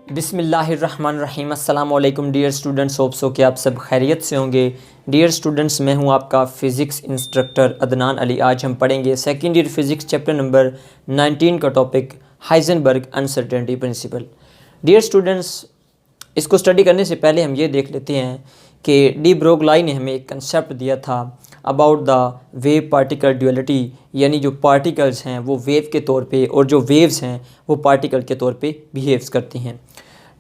बिस्मिल्लाहिर्रहमानिर्रहीम। अस्सलाम वालेकुम डियर स्टूडेंट्स, होप सो कि आप सब खैरियत से होंगे। डियर स्टूडेंट्स, मैं हूं आपका फ़िज़िक्स इंस्ट्रक्टर अदनान अली। आज हम पढ़ेंगे second year physics chapter number 19 का topic Heisenberg uncertainty principle. Dear students, इसको स्टडी करने से पहले हम ये देख लेते हैं कि डी ब्रोगली ने हमें एक कंसेप्ट दिया था about the wave particle duality, यानी जो पार्टिकल्स हैं वो वेव के तौर पे और जो वेव्स हैं वो पार्टिकल के तौर पे बिहेव्स करती हैं।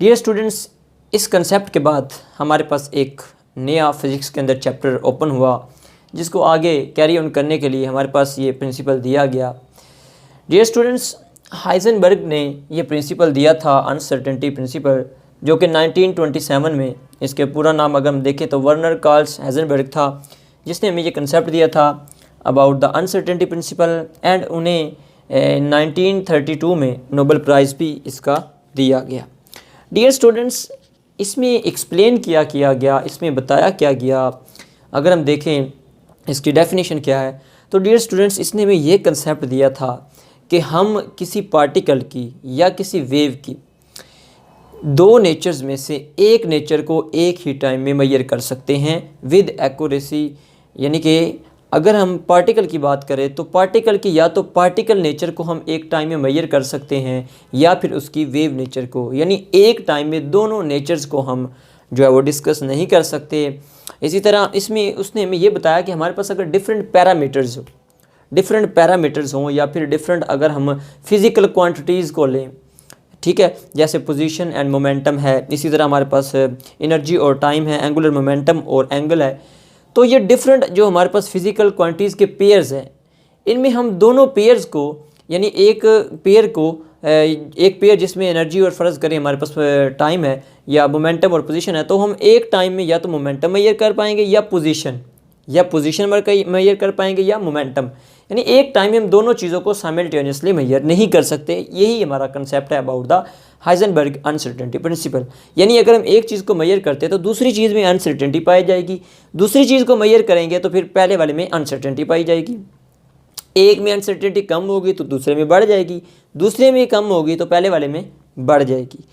डियर स्टूडेंट्स, इस कंसेप्ट के बाद हमारे पास एक नया फिज़िक्स के अंदर चैप्टर ओपन हुआ जिसको आगे कैरी ऑन करने के लिए हमारे पास ये प्रिंसिपल दिया गया। डियर स्टूडेंट्स, हाइजेनबर्ग ने ये प्रिंसिपल दिया था अनसर्टेनिटी प्रिंसिपल, जो कि 1927 में, इसके पूरा नाम अगर हम देखें तो वर्नर कार्ल्स हाइजेनबर्ग था, जिसने हमें ये कंसेप्ट दिया था about the uncertainty principle. And उन्हें 1932 में नोबेल प्राइज़ भी इसका दिया गया। डियर स्टूडेंट्स, इसमें एक्सप्लेन किया गया, इसमें बताया क्या गया, अगर हम देखें इसकी डेफिनेशन क्या है तो डियर स्टूडेंट्स, इसने हमें ये कंसेप्ट दिया था कि हम किसी पार्टिकल की या किसी वेव की दो नेचर्स में से एक नेचर को एक ही टाइम में मेजर कर सकते हैं विद एक्यूरेसी। यानी कि अगर हम पार्टिकल की बात करें तो पार्टिकल की या तो पार्टिकल नेचर को हम एक टाइम में मेजर कर सकते हैं या फिर उसकी वेव नेचर को, यानी एक टाइम में दोनों नेचर्स को हम जो है वो डिस्कस नहीं कर सकते। इसी तरह इसमें उसने हमें ये बताया कि हमारे पास अगर डिफरेंट पैरामीटर्स हों या फिर डिफरेंट अगर हम फिज़िकल क्वांटिटीज़ को लें, ठीक है, जैसे पोजीशन एंड मोमेंटम है, इसी तरह हमारे पास एनर्जी और टाइम है, एंगुलर मोमेंटम और एंगल है, तो ये डिफरेंट जो हमारे पास फिज़िकल क्वांटिटीज़ के पेयर्स हैं, इनमें हम दोनों पेयर्स को, यानी एक पेयर जिसमें एनर्जी और फ़र्ज़ करें हमारे पास टाइम है या मोमेंटम और पोजीशन है, तो हम एक टाइम में या तो मोमेंटम मेजर कर पाएंगे या पोजीशन मेजर कर पाएंगे या मोमेंटम, यानी एक टाइम में हम दोनों चीज़ों को साइमल्टेनियसली मेजर नहीं कर सकते। यही हमारा कंसेप्ट है about the Heisenberg uncertainty principal. यानी अगर हम एक चीज़ को मेजर करते हैं तो दूसरी चीज़ में अनसर्टेनिटी पाई जाएगी, दूसरी चीज़ को मेजर करेंगे तो फिर पहले वाले में अनसर्टेनिटी पाई जाएगी। एक में अनसर्टेनिटी कम होगी तो दूसरे में बढ़ जाएगी, दूसरे में कम होगी तो पहले वाले में बढ़ जाएगी।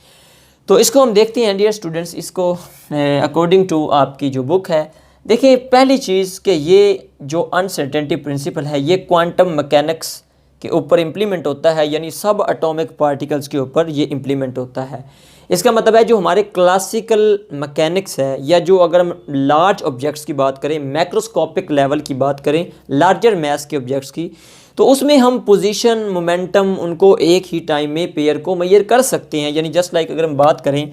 तो इसको हम देखते हैं डियर स्टूडेंट्स, इसको अकॉर्डिंग टू आपकी जो बुक है, देखिए पहली चीज़ कि ये जो अनसर्टेनिटी प्रिंसिपल है ये क्वांटम मैकेनिक्स के ऊपर इम्प्लीमेंट होता है, यानी सब एटॉमिक पार्टिकल्स के ऊपर ये इम्प्लीमेंट होता है। इसका मतलब है जो हमारे क्लासिकल मैकेनिक्स है या जो अगर हम लार्ज ऑब्जेक्ट्स की बात करें, मैक्रोस्कोपिक लेवल की बात करें, लार्जर मैस के ऑब्जेक्ट्स की, तो उसमें हम पोजीशन मोमेंटम उनको एक ही टाइम में पेयर को मेजर कर सकते हैं। यानी जस्ट लाइक अगर हम बात करें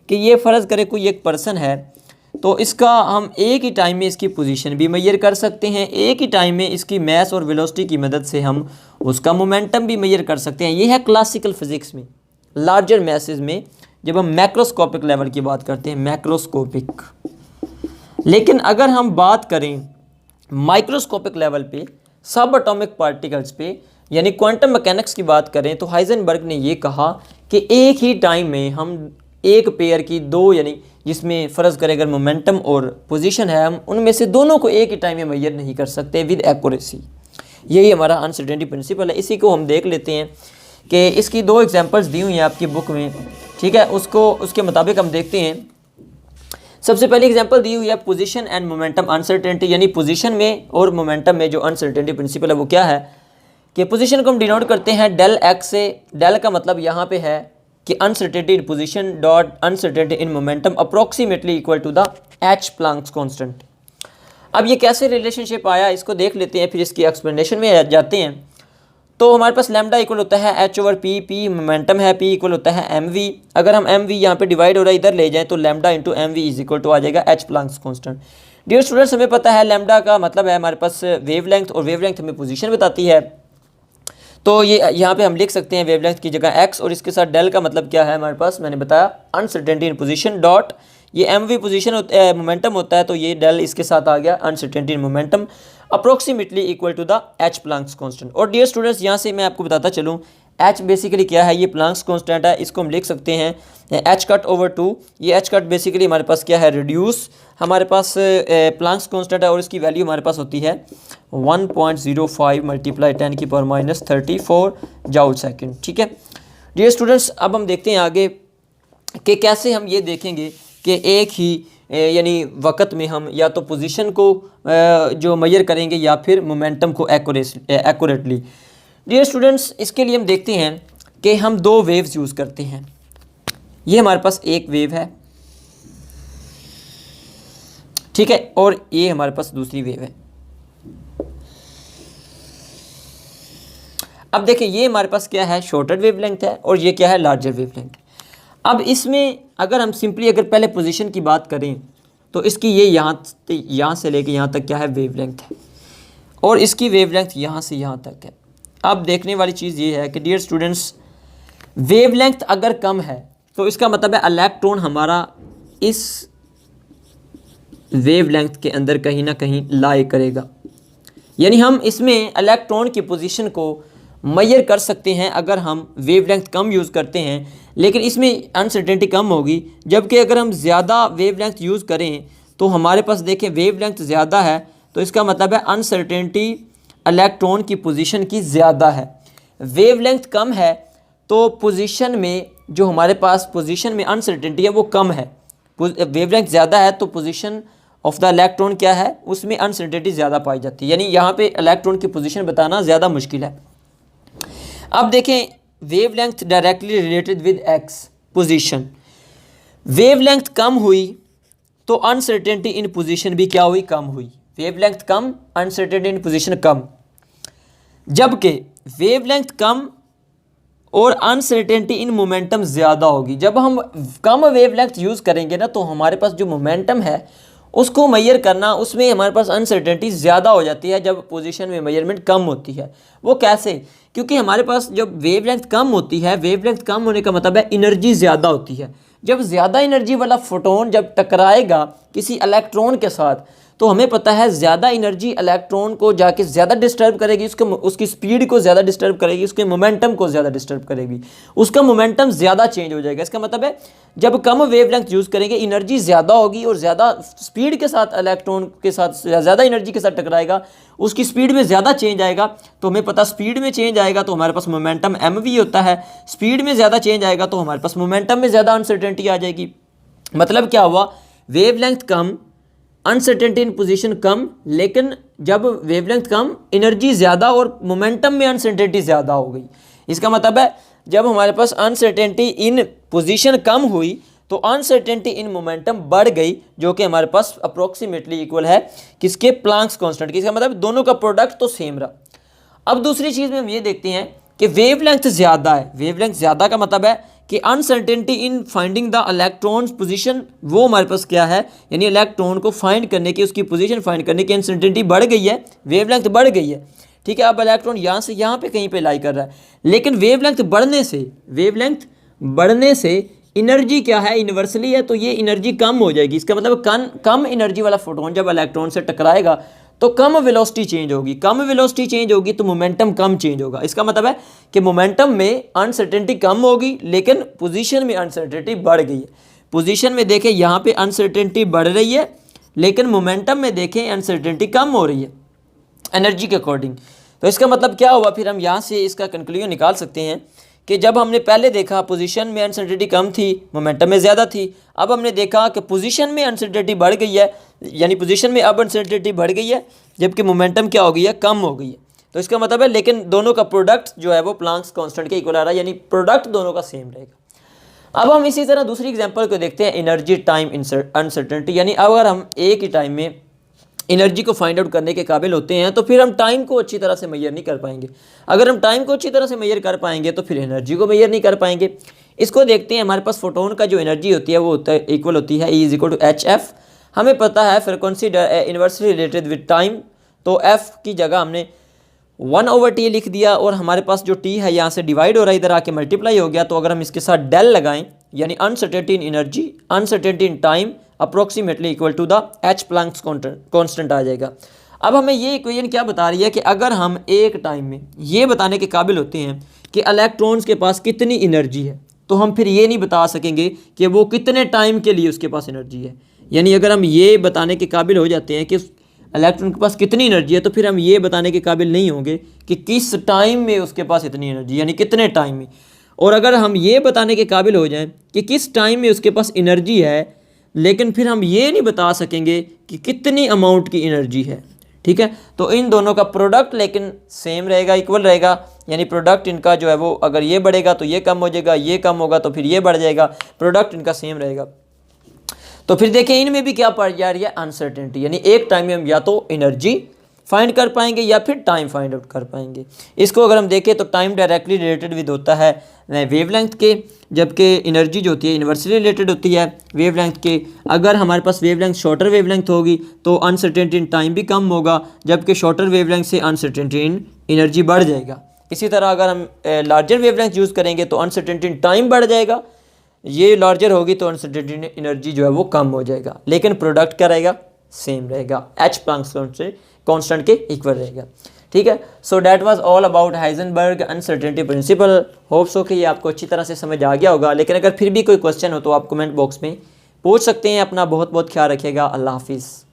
कि ये फ़र्ज़ करें कोई एक पर्सन है तो इसका हम एक ही टाइम में इसकी पोजीशन भी मेजर कर सकते हैं, एक ही टाइम में इसकी मैस और वेलोसिटी की मदद से हम उसका मोमेंटम भी मेजर कर सकते हैं। ये है क्लासिकल फिज़िक्स में। लार्जर मैसेज में जब हम मैक्रोस्कोपिक लेवल की बात करते हैं, मैक्रोस्कोपिक। लेकिन अगर हम बात करें माइक्रोस्कोपिक लेवल पे, सब एटॉमिक पार्टिकल्स पे, यानी क्वांटम मैकेनिक्स की बात करें, तो हाइजेनबर्ग ने ये कहा कि एक ही टाइम में हम एक पेयर की दो, यानी जिसमें फ़र्ज़ करें अगर मोमेंटम और पोजीशन है, हम उनमें से दोनों को एक ही टाइम में मेजर नहीं कर सकते विद एक्यूरेसी। यही हमारा अनसर्टेनिटी प्रिंसिपल है। इसी को हम देख लेते हैं कि इसकी दो एग्जांपल्स दी हुई हैं आपकी बुक में, ठीक है, उसके मुताबिक हम देखते हैं। सबसे पहली एग्जांपल दी हुई है पोजीशन एंड मोमेंटम अनसर्टेनिटी, यानी पोजीशन में और मोमेंटम में जो अनसर्टेनिटी प्रिंसिपल है वो क्या है कि पोजीशन को हम डिनोट करते हैं डेल एक्स से। डेल का मतलब यहाँ पे है कि uncertainty in position dot uncertainty in momentum approximately equal to the h Planck's constant. अब ये कैसे रिलेशनशिप आया इसको देख लेते हैं, फिर इसकी एक्सप्लेनेशन में जाते हैं। तो हमारे पास लैम्डा इक्वल होता है H over P, P momentum है, पी इक्वल होता है एम वी। अगर हम एम वी यहाँ पर डिवाइड हो रहा है इधर ले जाएँ तो lambda into m v is equal to आ जाएगा h Planck's constant. Dear students, हमें पता है लैम्डा का मतलब है हमारे पास वेवलेंथ, और वेवलेंथ हमें पोजीशन बताती है। तो ये यहाँ पे हम लिख सकते हैं वेवलेंथ की जगह x, और इसके साथ डेल का मतलब क्या है हमारे पास, मैंने बताया अनसर्टेनिटी इन पोजीशन डॉट, ये एम वी पोजिशन मोमेंटम होता है, तो ये डेल इसके साथ आ गया uncertainty in momentum approximately equal to the h Planck's constant. और डियर स्टूडेंट्स, यहाँ से मैं आपको बताता चलूँ एच बेसिकली क्या है, ये प्लैंक्स कांस्टेंट है, इसको हम लिख सकते हैं एच कट ओवर 2। ये एच कट बेसिकली हमारे पास क्या है, रिड्यूस, हमारे पास प्लैंक्स कांस्टेंट है और इसकी वैल्यू हमारे पास होती है 1.05 मल्टीप्लाई 10⁻³ 34 जूल सेकंड। ठीक है डियर स्टूडेंट्स, अब हम देखते हैं आगे कि कैसे हम ये देखेंगे कि एक ही यानी वक़्त में हम या तो पोजीशन को जो मेजर करेंगे या फिर मोमेंटम को एक्यूरेटली। डियर स्टूडेंट्स, इसके लिए हम देखते हैं कि हम दो वेव्स यूज़ करते हैं। ये हमारे पास एक वेव है, ठीक है, और ये हमारे पास दूसरी वेव है। अब देखिए, ये हमारे पास क्या है, शॉर्टर वेवलेंथ है, और ये क्या है, लार्जर वेवलेंथ। अब इसमें अगर हम सिंपली अगर पहले पोजीशन की बात करें तो इसकी ये यहाँ से लेके यहाँ तक क्या है, वेवलेंथ है, और इसकी वेवलेंथ यहाँ से यहाँ तक है। अब देखने वाली चीज़ ये है कि डियर स्टूडेंट्स, वेवलेंथ अगर कम है तो इसका मतलब है इलेक्ट्रॉन हमारा इस वेवलेंथ के अंदर कहीं ना कहीं लाई करेगा, यानी हम इसमें इलेक्ट्रॉन की पोजीशन को मेजर कर सकते हैं अगर हम वेवलेंथ कम यूज़ करते हैं, लेकिन इसमें अनसर्टेनिटी कम होगी। जबकि अगर हम ज़्यादा वेवलेंथ यूज़ करें तो हमारे पास देखें वेवलेंथ ज़्यादा है, तो इसका मतलब है अनसर्टेनिटी इलेक्ट्रॉन की पोजीशन की ज़्यादा है। वेवलेंथ कम है तो पोजीशन में जो हमारे पास पोजीशन में अनसर्टेनिटी है वो कम है। वेवलेंथ ज़्यादा है तो पोजीशन ऑफ द इलेक्ट्रॉन क्या है, उसमें अनसर्टेनिटी ज़्यादा पाई जाती है, यानी यहाँ पे इलेक्ट्रॉन की पोजीशन बताना ज़्यादा मुश्किल है। अब देखें, wavelength directly related with x position. Wavelength कम हुई तो अनसर्टेनिटी इन पोजीशन भी क्या हुई, कम हुई। वेवलेंथ कम, अनसर्टेनिटी इन पोजीशन कम। जबकि वेवलेंथ कम और अनसर्टेनिटी इन मोमेंटम ज़्यादा होगी। जब हम कम वेवलेंथ यूज़ करेंगे ना तो हमारे पास जो मोमेंटम है उसको मेजर करना, उसमें हमारे पास अनसर्टेनिटी ज़्यादा हो जाती है जब पोजीशन में मेजरमेंट कम होती है। वो कैसे? क्योंकि हमारे पास जब वेवलेंथ कम होती है, वेवलेंथ कम होने का मतलब है एनर्जी ज़्यादा होती है। जब ज़्यादा एनर्जी वाला फोटोन जब टकराएगा किसी इलेक्ट्रॉन के साथ तो हमें पता है ज़्यादा एनर्जी इलेक्ट्रॉन को जाके ज़्यादा डिस्टर्ब करेगी, उसकी स्पीड को ज़्यादा डिस्टर्ब करेगी, उसके मोमेंटम को ज़्यादा डिस्टर्ब करेगी, उसका मोमेंटम ज़्यादा चेंज हो जाएगा। इसका मतलब है जब कम वेवलेंथ यूज़ करेंगे एनर्जी ज़्यादा होगी और ज़्यादा स्पीड के साथ इलेक्ट्रॉन के साथ ज़्यादा एनर्जी के साथ टकराएगा, उसकी स्पीड में ज़्यादा चेंज आएगा। तो हमें पता स्पीड में चेंज आएगा तो हमारे पास मोमेंटम mv होता है, स्पीड में ज़्यादा चेंज आएगा तो हमारे पास मोमेंटम में ज़्यादा अनसर्टेनिटी आ जाएगी। मतलब क्या हुआ, वेवलेंथ कम, अनसर्टेनिटी इन पोजीशन कम, लेकिन जब वेवलेंथ कम एनर्जी ज़्यादा और मोमेंटम में अनसर्टेनिटी ज़्यादा हो गई। इसका मतलब है जब हमारे पास अनसर्टेनिटी इन पोजीशन कम हुई तो अनसर्टेनिटी इन मोमेंटम बढ़ गई, जो कि हमारे पास अप्रोक्सीमेटली इक्वल है किसके, प्लांक्स कांस्टेंट के। इसका मतलब दोनों का प्रोडक्ट तो सेम रहा। अब दूसरी चीज़ में हम ये देखते हैं कि वेवलेंथ ज़्यादा है। वेवलेंथ ज़्यादा का मतलब है कि uncertainty in finding the electron position वो हमारे पास क्या है, यानी इलेक्ट्रॉन को फाइंड करने की, उसकी पोजीशन फाइंड करने की अनसर्टेनिटी बढ़ गई है, वेवलेंथ बढ़ गई है। ठीक है, अब इलेक्ट्रॉन यहाँ से यहाँ पे कहीं पे लाई कर रहा है, लेकिन वेवलेंथ बढ़ने से एनर्जी क्या है, यूनिवर्सली है, तो ये एनर्जी कम हो जाएगी। इसका मतलब कम एनर्जी वाला फोटोन जब इलेक्ट्रॉन से टकराएगा तो कम वेलोसिटी चेंज होगी। कम वेलोसिटी चेंज होगी तो मोमेंटम कम चेंज होगा। इसका मतलब है कि मोमेंटम में अनसर्टेनिटी कम होगी लेकिन पोजीशन में अनसर्टेनिटी बढ़ गई है। पोजीशन में देखें यहाँ पे अनसर्टेनिटी बढ़ रही है, लेकिन मोमेंटम में देखें अनसर्टेनिटी कम हो रही है एनर्जी के अकॉर्डिंग। तो इसका मतलब क्या हुआ, फिर हम यहाँ से इसका कंक्लूजन निकाल सकते हैं कि जब हमने पहले देखा पोजीशन में अनसर्टेनिटी कम थी, मोमेंटम में ज़्यादा थी, अब हमने देखा कि पोजीशन में अनसर्टेनिटी बढ़ गई है, यानी पोजीशन में अब अनसर्टेनिटी बढ़ गई है जबकि मोमेंटम क्या हो गई है, कम हो गई है। तो इसका मतलब है लेकिन दोनों का प्रोडक्ट जो है वो प्लांक्स कांस्टेंट के इक्वल आ रहा है, यानी प्रोडक्ट दोनों का सेम रहेगा। अब हम इसी तरह दूसरी एग्जांपल को देखते हैं, एनर्जी टाइम अनसर्टेनिटी। यानी अगर हम एक ही टाइम में एनर्जी को फाइंड आउट करने के काबिल होते हैं तो फिर हम टाइम को अच्छी तरह से मेजर नहीं कर पाएंगे। अगर हम टाइम को अच्छी तरह से मेजर कर पाएंगे तो फिर एनर्जी को मेजर नहीं कर पाएंगे। इसको देखते हैं, हमारे पास फोटोन का जो एनर्जी होती है वो इक्वल होती है E = hf। हमें पता है frequency inversely related with time, तो f की जगह हमने 1/t लिख दिया और हमारे पास जो t है यहाँ से डिवाइड हो रहा है, इधर आके मल्टीप्लाई हो गया। तो अगर हम इसके साथ डेल लगाएं, यानी uncertainty in energy, uncertainty in time approximately equal to the h Planck's constant आ जाएगा। अब हमें ये इक्वेशन क्या बता रही है कि अगर हम एक टाइम में ये बताने के काबिल होते हैं कि इलेक्ट्रॉन्स के पास कितनी एनर्जी है, तो हम फिर ये नहीं बता सकेंगे कि वो कितने टाइम के लिए उसके पास एनर्जी है। यानी अगर हम ये बताने के काबिल हो जाते हैं कि इलेक्ट्रॉन के पास कितनी एनर्जी है, तो फिर हम ये बताने के काबिल नहीं होंगे कि किस टाइम में उसके पास इतनी एनर्जी, यानी कितने टाइम में। और अगर हम ये बताने के काबिल हो जाएं कि किस टाइम में उसके पास एनर्जी है, लेकिन फिर हम ये नहीं बता सकेंगे कि कितनी अमाउंट की एनर्जी है, ठीक है, तो इन दोनों का प्रोडक्ट लेकिन सेम रहेगा, इक्वल रहेगा, यानी प्रोडक्ट इनका जो है वो अगर ये बढ़ेगा तो ये कम हो जाएगा, ये कम होगा तो फिर ये बढ़ जाएगा, प्रोडक्ट इनका सेम रहेगा। तो फिर देखें इनमें भी क्या पड़ जा रही है, अनसर्टेनिटी, यानी एक टाइम में हम या तो एनर्जी फाइंड कर पाएंगे या फिर टाइम फाइंड आउट कर पाएंगे। इसको अगर हम देखें तो टाइम डायरेक्टली रिलेटेड विद होता है वेवलेंथ के, जबकि एनर्जी जो होती है इन्वर्सली रिलेटेड होती है वेवलेंथ के। अगर हमारे पास वेवलेंथ शॉर्टर वेवलेंथ होगी तो अनसर्टेनिटी इन टाइम भी कम होगा, जबकि शॉर्टर वेवलेंथ से अनसर्टेनिटी इन एनर्जी बढ़ जाएगा। इसी तरह अगर हम लार्जर वेवलेंथ यूज़ करेंगे तो अनसर्टेनिटी इन टाइम बढ़ जाएगा, ये लार्जर होगी तो अनसर्टेनिटी एनर्जी जो है वो कम हो जाएगा, लेकिन प्रोडक्ट क्या रहेगा, सेम रहेगा, एच प्लैंक्स कांस्टेंट के इक्वल रहेगा, ठीक है। So that was all about Heisenberg uncertainty principal. Hope so कि ये आपको अच्छी तरह से समझ आ गया होगा, लेकिन अगर फिर भी कोई क्वेश्चन हो तो आप कमेंट बॉक्स में पूछ सकते हैं। अपना बहुत बहुत ख्याल रखिएगा। अल्लाह हाफिज़।